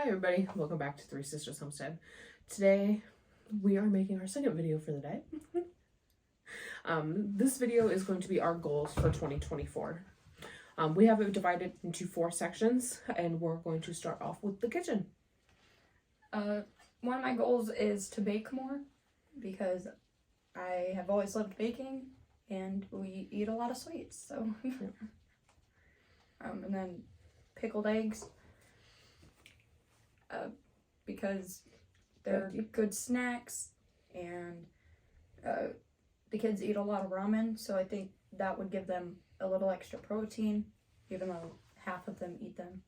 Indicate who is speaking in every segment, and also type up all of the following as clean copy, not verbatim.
Speaker 1: Hi everybody, welcome back to Three Sisters Homestead. Today we are making our second video for the day. This video is going to be our goals for 2024. We have it divided into 4 sections and we're going to start off with the kitchen.
Speaker 2: One of my goals is to bake more because I have always loved baking and we eat a lot of sweets, so and then pickled eggs. Because they're good snacks and the kids eat a lot of ramen, so I think that would give them a little extra protein, even though half of them eat them.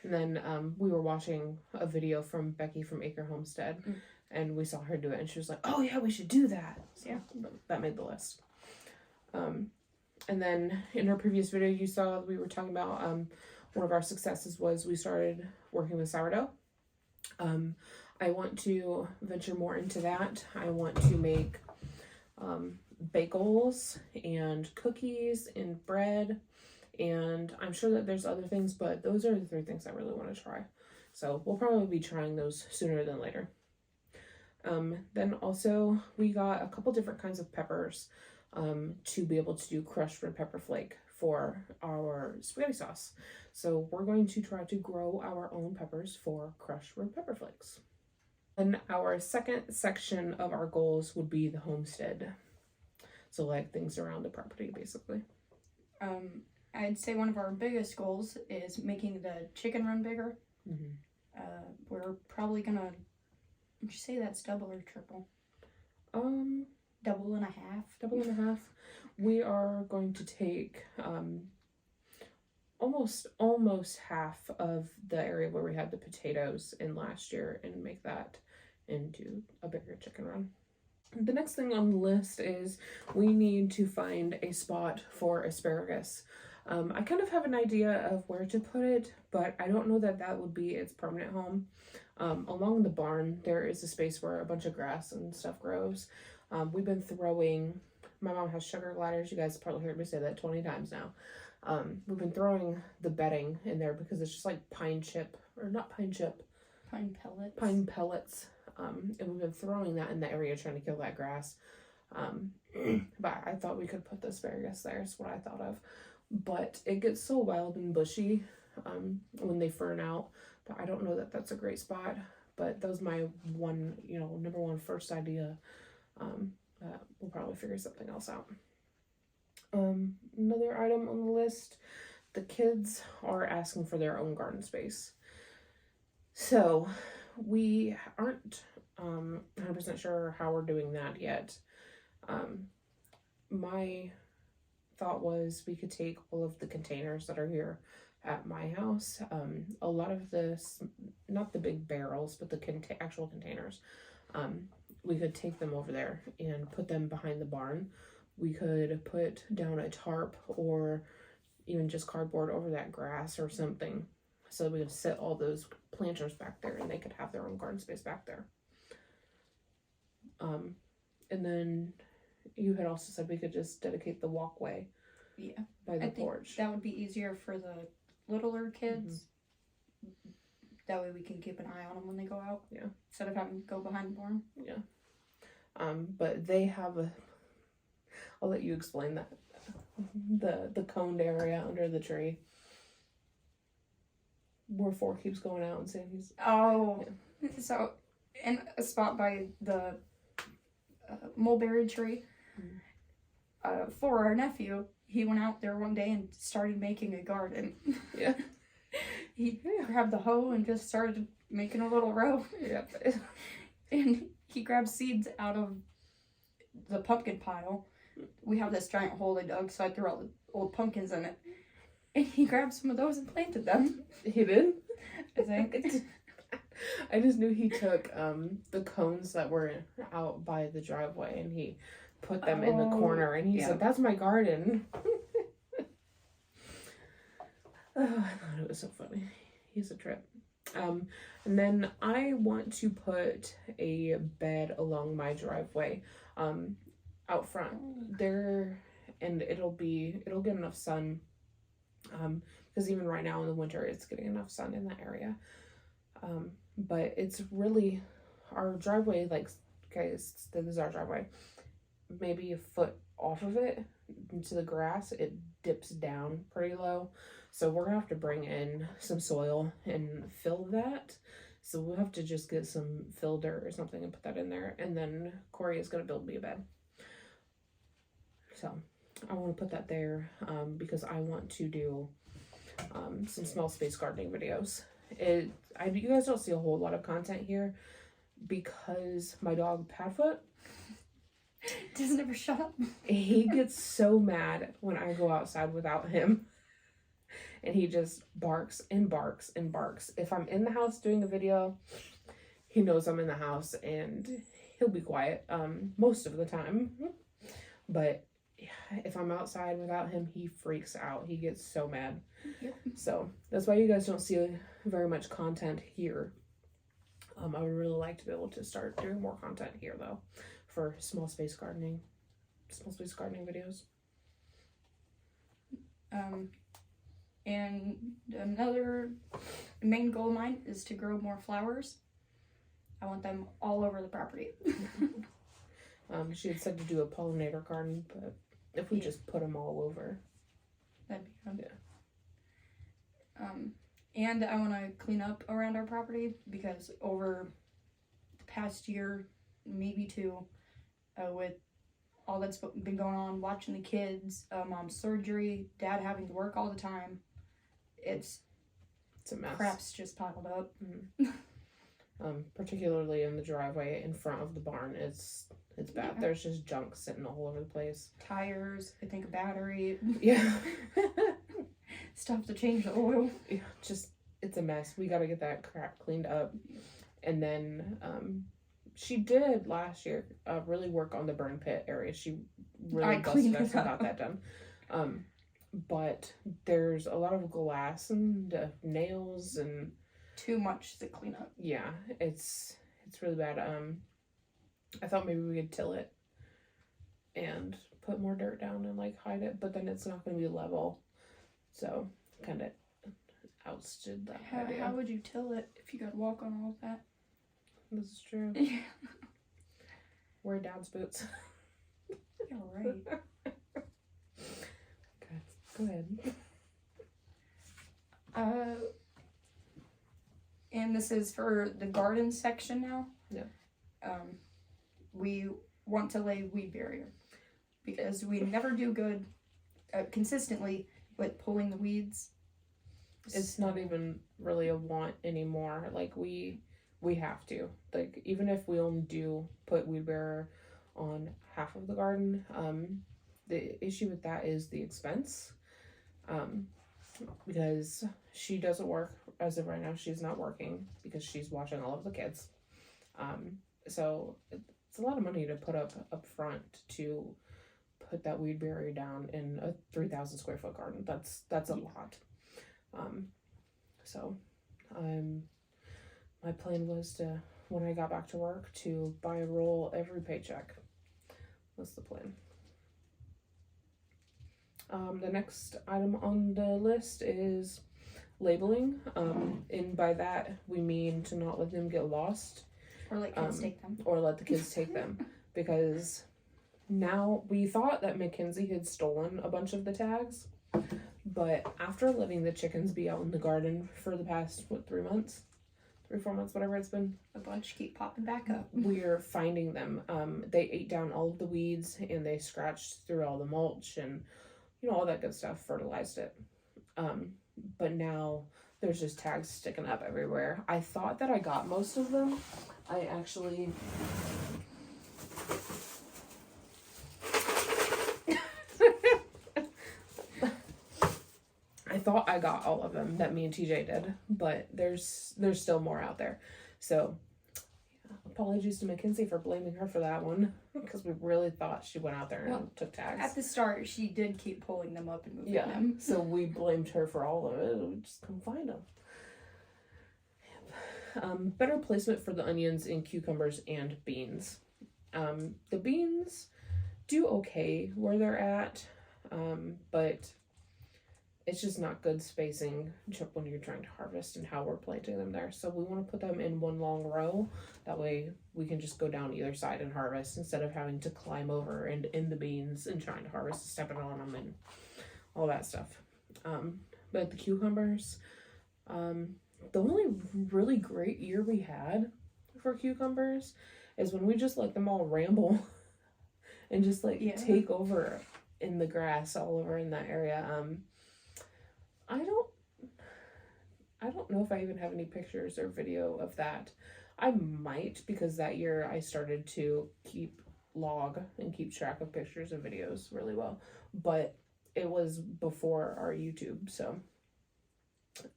Speaker 1: And then we were watching a video from Becky from Acre Homestead and we saw her do it and she was like, oh yeah, we should do that. So yeah, that made the list. And then in her previous video you saw we were talking about one of our successes was we started working with sourdough. I want to venture more into that. I want to make bagels and cookies and bread, and I'm sure that there's other things, but those are the 3 things I really want to try. So we'll probably be trying those sooner than later. Then also we got a couple different kinds of peppers to be able to do crushed red pepper flake for our spaghetti sauce. So we're going to try to grow our own peppers for crushed red pepper flakes. And our second section of our goals would be the homestead. So like things around the property basically.
Speaker 2: I'd say one of our biggest goals is making the chicken run bigger. We're probably gonna, would you say that's double or triple? Double and a half.
Speaker 1: Double and a half. We are going to take almost half of the area where we had the potatoes in last year and make that into a bigger chicken run. The next thing on the list is we need to find a spot for asparagus. I kind of have an idea of where to put it, but I don't know that that would be its permanent home. Along the barn there is a space where a bunch of grass and stuff grows. We've been throwing, my mom has sugar gliders, you guys probably heard me say that 20 times now. We've been throwing the bedding in there because it's just like pine pellets. And we've been throwing that in the area trying to kill that grass. But I thought we could put the asparagus there is what I thought of. But it gets so wild and bushy when they fern out, but I don't know that that's a great spot. But that was my number one first idea. We'll probably figure something else out. Another item on the list, the kids are asking for their own garden space. So we aren't 100% sure how we're doing that yet. My thought was we could take all of the containers that are here at my house, a lot of this, not the big barrels, but the actual containers, we could take them over there and put them behind the barn. We could put down a tarp or even just cardboard over that grass or something so we could set all those planters back there and they could have their own garden space back there. And then you had also said we could just dedicate the walkway by the porch.
Speaker 2: That would be easier for the littler kids. That way we can keep an eye on them when they go out.
Speaker 1: Yeah.
Speaker 2: Instead of having to go behind the barn.
Speaker 1: Yeah. But they have I'll let you explain that. The coned area under the tree. Where 4 keeps going out and saying he's...
Speaker 2: Oh. Yeah. So, in a spot by the mulberry tree, for our nephew, he went out there one day and started making a garden.
Speaker 1: Yeah.
Speaker 2: He grabbed the hoe and just started making a little row.
Speaker 1: Yeah.
Speaker 2: And he grabbed seeds out of the pumpkin pile. We have this giant hole they dug, so I threw all the old pumpkins in it. And he grabbed some of those and planted them.
Speaker 1: He did?
Speaker 2: I think.
Speaker 1: I just knew he took the cones that were out by the driveway and he put them in the corner and he said, that's my garden. Oh, I thought it was so funny. He's a trip. And then I want to put a bed along my driveway out front there, and it'll get enough sun because even right now in the winter it's getting enough sun in that area. But it's really, our driveway, like, guys, this is our driveway. Maybe a foot off of it into the grass, it dips down pretty low. So we're gonna have to bring in some soil and fill that. So we'll have to just get some fill dirt or something and put that in there. And then Corey is gonna build me a bed. So I want to put that there because I want to do some small space gardening videos. You guys don't see a whole lot of content here because my dog Padfoot
Speaker 2: doesn't ever shut up.
Speaker 1: He gets so mad when I go outside without him. And he just barks and barks and barks. If I'm in the house doing a video, he knows I'm in the house and he'll be quiet most of the time. But if I'm outside without him, he freaks out. He gets so mad. Yep. So that's why you guys don't see very much content here. I would really like to be able to start doing more content here though, for small space gardening videos.
Speaker 2: And another main goal of mine is to grow more flowers. I want them all over the property.
Speaker 1: She had said to do a pollinator garden, but if we just put them all over,
Speaker 2: that'd be fun.
Speaker 1: Yeah.
Speaker 2: And I want to clean up around our property because over the past year, maybe two, with all that's been going on, watching the kids, mom's surgery, dad having to work all the time, it's
Speaker 1: a mess.
Speaker 2: Crap's just piled up.
Speaker 1: Mm-hmm. Particularly in the driveway in front of the barn, it's bad. Yeah. There's just junk sitting all over the place.
Speaker 2: Tires, I think a battery.
Speaker 1: Yeah.
Speaker 2: Stuff to change the oil.
Speaker 1: Yeah, it's a mess. We got to get that crap cleaned up. And then she did last year really work on the burn pit area. She really busted us and got that done. But there's a lot of glass and nails and
Speaker 2: too much to clean up.
Speaker 1: Yeah, it's really bad. I thought maybe we could till it and put more dirt down and like hide it, but then it's not going to be level. So kind of ousted that idea.
Speaker 2: How would you till it if you got to walk on all of that?
Speaker 1: This is true.
Speaker 2: Yeah.
Speaker 1: Wear dad's boots.
Speaker 2: Yeah, right.
Speaker 1: Okay, go ahead.
Speaker 2: And this is for the garden section now.
Speaker 1: Yeah.
Speaker 2: We want to lay weed barrier because we never do good consistently with pulling the weeds.
Speaker 1: It's not even really a want anymore. Like we have to. Like even if we only do put weed barrier on half of the garden, the issue with that is the expense. Because she doesn't work as of right now. She's not working because she's watching all of the kids. So it's a lot of money to put up front to put that weed barrier down in a 3,000 square foot garden. That's a lot. So my plan was to, when I got back to work, to buy a roll every paycheck. That's the plan. The next item on the list is labeling. And by that we mean to not let them get lost.
Speaker 2: Or let kids take them.
Speaker 1: Or let the kids take them. Because now we thought that Mackenzie had stolen a bunch of the tags. But after letting the chickens be out in the garden for the past, 3 months? 3-4 months, whatever it's been.
Speaker 2: A bunch keep popping back up.
Speaker 1: We're finding them. They ate down all of the weeds and they scratched through all the mulch and, you know, all that good stuff, fertilized it. But now there's just tags sticking up everywhere. I thought that I got most of them. I actually... I thought I got all of them that me and TJ did, but there's still more out there. So, yeah, apologies to Mackenzie for blaming her for that one, because we really thought she went out there and took tags.
Speaker 2: At the start, she did keep pulling them up and moving them.
Speaker 1: So we blamed her for all of it. We just couldn't find them. Better placement for the onions and cucumbers and beans. The beans do okay where they're at, but it's just not good spacing when you're trying to harvest and how we're planting them there. So we want to put them in one long row. That way we can just go down either side and harvest instead of having to climb over and in the beans and trying to harvest, stepping on them and all that stuff. But the cucumbers, the only really great year we had for cucumbers is when we just let them all ramble and just like take over in the grass all over in that area. I don't know if I even have any pictures or video of that. I might, because that year I started to keep track of pictures and videos really well, but it was before our YouTube, so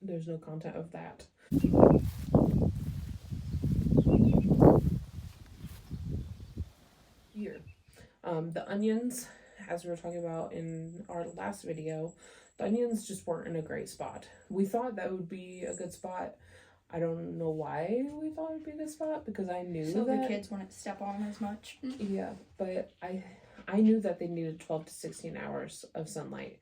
Speaker 1: there's no content of that. Here, the onions, as we were talking about in our last video, the onions just weren't in a great spot. We thought that would be a good spot. I don't know why we thought it would be a good spot, because I knew
Speaker 2: so
Speaker 1: that
Speaker 2: the kids wouldn't step on them as much.
Speaker 1: Yeah, but I knew that they needed 12 to 16 hours of sunlight.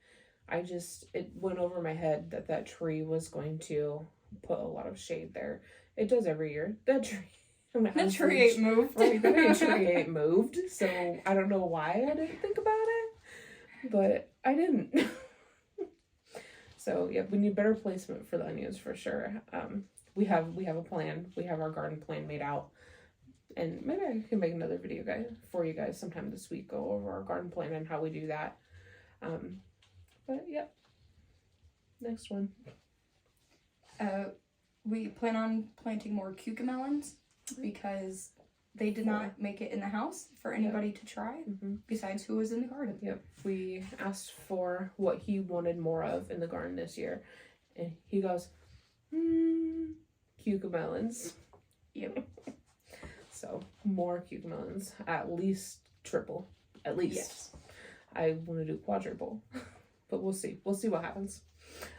Speaker 1: It went over my head that tree was going to put a lot of shade there. It does every year. That tree
Speaker 2: ain't moved.
Speaker 1: Right, that tree ain't moved. So I don't know why I didn't think about it, but I didn't. So yeah, we need better placement for the onions for sure. We have a plan. We have our garden plan made out. And maybe I can make another video for you guys sometime this week, go over our garden plan and how we do that. But yep. Next one.
Speaker 2: We plan on planting more cucamelons because they did not make it in the house for anybody to try besides who was in the garden.
Speaker 1: Yep. We asked for what he wanted more of in the garden this year. And he goes, cucamelons.
Speaker 2: Yep.
Speaker 1: So more cucamelons, at least triple, at least.
Speaker 2: Yes.
Speaker 1: I want to do quadruple, but we'll see. We'll see what happens.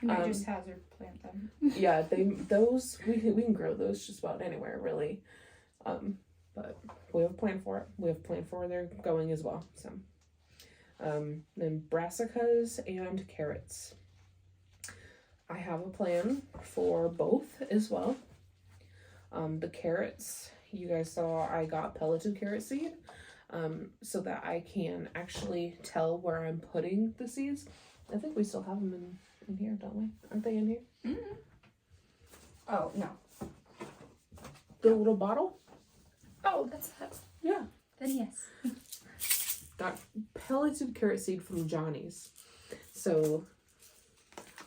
Speaker 2: You might just hazard plant them.
Speaker 1: Yeah, we can grow those just about anywhere really, but we have a plan for it. We have a plan for where they're going as well. So, then brassicas and carrots. I have a plan for both as well. The carrots, you guys saw I got pelleted carrot seed, so that I can actually tell where I'm putting the seeds. I think we still have them in here, don't we? Aren't they in here?
Speaker 2: Mm-hmm. Oh, no.
Speaker 1: The little bottle?
Speaker 2: Oh, that's.
Speaker 1: Yeah.
Speaker 2: Then yes.
Speaker 1: Got pelleted carrot seed from Johnny's. So,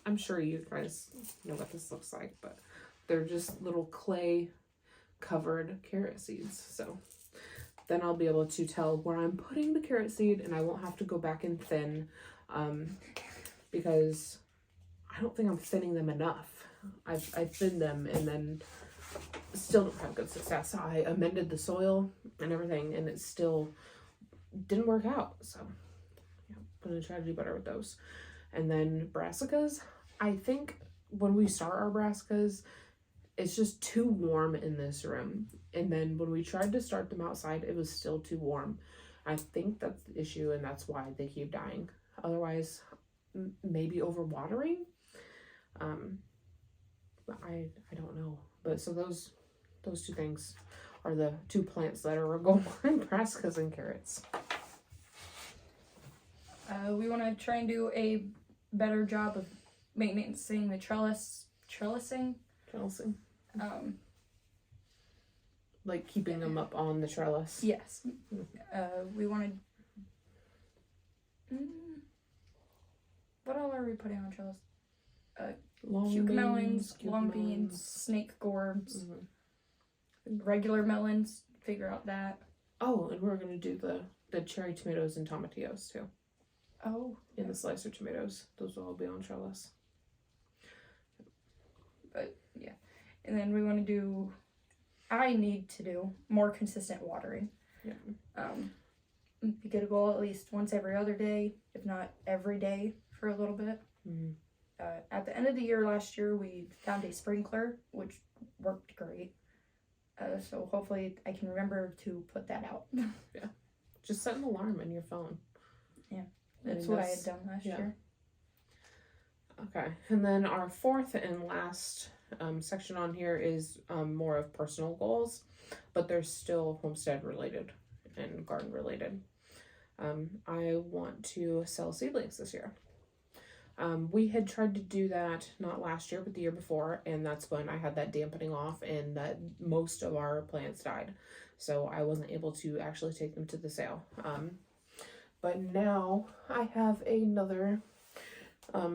Speaker 1: I'm sure you guys know what this looks like, but they're just little clay covered carrot seeds. So then I'll be able to tell where I'm putting the carrot seed, and I won't have to go back and thin, because I don't think I'm thinning them enough. I thinned them and then still don't have good success. I amended the soil and everything, and it still didn't work out. So yeah, I'm gonna try to do better with those. And then brassicas, I think when we start our brassicas, it's just too warm in this room. And then when we tried to start them outside, it was still too warm. I think that's the issue, and that's why they keep dying. Otherwise, maybe overwatering. But I don't know. But so those two things are the two plants that are going on, brassicas and carrots.
Speaker 2: We want to try and do a better job of maintaining the trellising.
Speaker 1: Like keeping them up on the trellis.
Speaker 2: Yes. We wanted. What all are we putting on trellis? Cucamelons, long beans, snake gourds, regular melons. Figure out that.
Speaker 1: Oh, and we're gonna do the cherry tomatoes and tomatillos too.
Speaker 2: Oh.
Speaker 1: In the slicer tomatoes, those will all be on trellis.
Speaker 2: But yeah, and then we want to do. I need to do more consistent watering.
Speaker 1: Yeah.
Speaker 2: Be good to go at least once every other day, if not every day, for a little bit.
Speaker 1: Mm-hmm.
Speaker 2: At the end of the year last year, we found a sprinkler, which worked great. So hopefully I can remember to put that out.
Speaker 1: Yeah. Just set an alarm in your phone.
Speaker 2: Yeah. That's what I had done last year.
Speaker 1: Okay, and then our fourth and last section on here is more of personal goals, but they're still homestead related and garden related. I want to sell seedlings this year. We had tried to do that not last year, but the year before, and that's when I had that dampening off and that most of our plants died. So I wasn't able to actually take them to the sale. But now I have another, what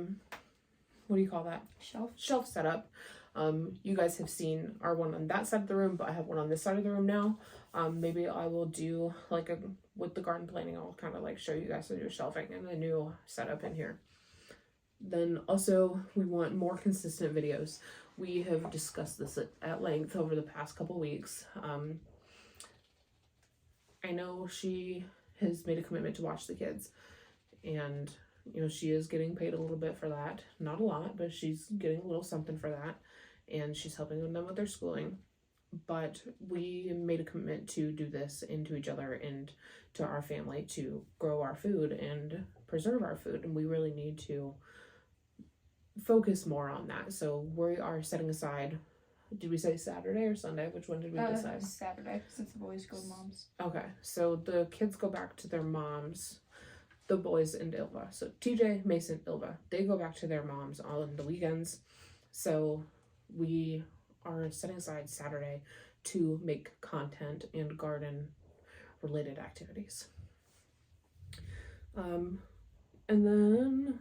Speaker 1: do you call that? Shelf set up. You guys have seen our one on that side of the room, but I have one on this side of the room now. Maybe I will do like with the garden planning, I'll kind of like show you guys the new shelving and the new setup in here. Then also we want more consistent videos. We have discussed this at length over the past couple weeks. I know she has made a commitment to watch the kids, and you know, she is getting paid a little bit for that. Not a lot, but she's getting a little something for that, and she's helping them with their schooling. But we made a commitment to do this into each other and to our family to grow our food and preserve our food, and we really need to focus more on that. So we are setting aside, did we say Saturday or Sunday? Which one did we decide?
Speaker 2: Saturday, since the boys go to moms.
Speaker 1: Okay, so the kids go back to their moms, the boys and Ilva. So TJ, Mason, Ilva, they go back to their moms on the weekends. So we are setting aside Saturday to make content and garden related activities. And then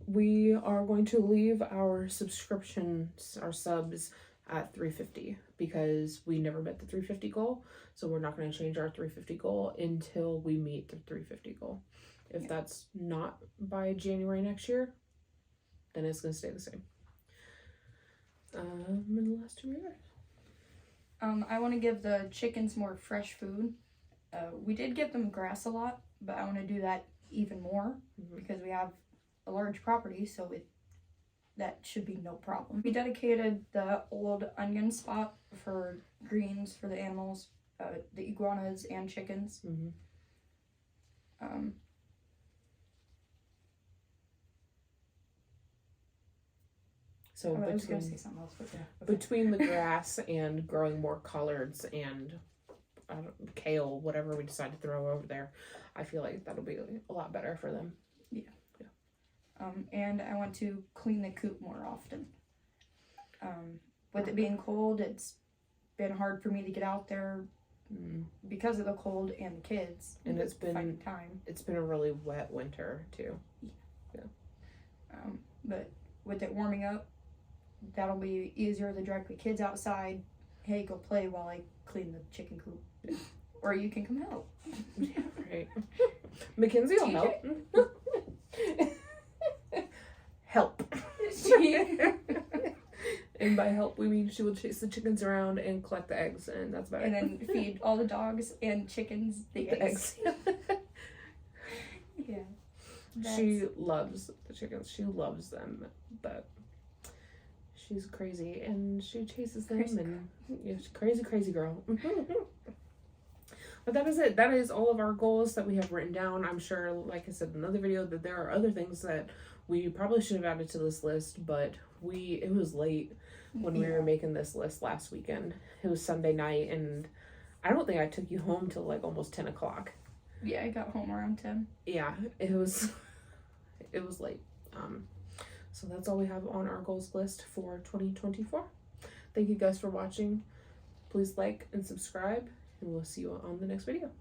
Speaker 1: we are going to leave our subscriptions, our subs at 350 because we never met the 350 goal. So we're not going to change our 350 goal until we meet the 350 goal. If that's not by January next year, then it's going to stay the same. And the last 2 years.
Speaker 2: I want to give the chickens more fresh food. We did give them grass a lot, but I want to do that even more because we have a large property, so that should be no problem. We dedicated the old onion spot for greens for the animals, the iguanas and chickens.
Speaker 1: So
Speaker 2: I was going to say something else, but yeah.
Speaker 1: Okay. Between the grass and growing more collards and kale, whatever we decide to throw over there, I feel like that'll be a lot better for them.
Speaker 2: Yeah. And I want to clean the coop more often. With it being cold, it's been hard for me to get out there because of the cold and the kids.
Speaker 1: And it's been a really wet winter too.
Speaker 2: Yeah. But with it warming up, that'll be easier to drag the kids outside. Hey, go play while I clean the chicken coop. Yeah. Or you can come help.
Speaker 1: Yeah, right. Mackenzie will help. Help. And by help, we mean she will chase the chickens around and collect the eggs, and that's about it.
Speaker 2: And then feed all the dogs and chickens the eggs. Yeah.
Speaker 1: She loves the chickens. She loves them, but she's crazy, and she chases them, and yeah, she's crazy girl. But that is it. That is all of our goals that we have written down. I'm sure, like I said in another video, that there are other things that we probably should have added to this list, but it was late when we were making this list last weekend. It was Sunday night, and I don't think I took you home till like almost 10 o'clock.
Speaker 2: Yeah, I got home around 10.
Speaker 1: Yeah, it was late. So that's all we have on our goals list for 2024. Thank you guys for watching. Please like and subscribe, and we'll see you on the next video.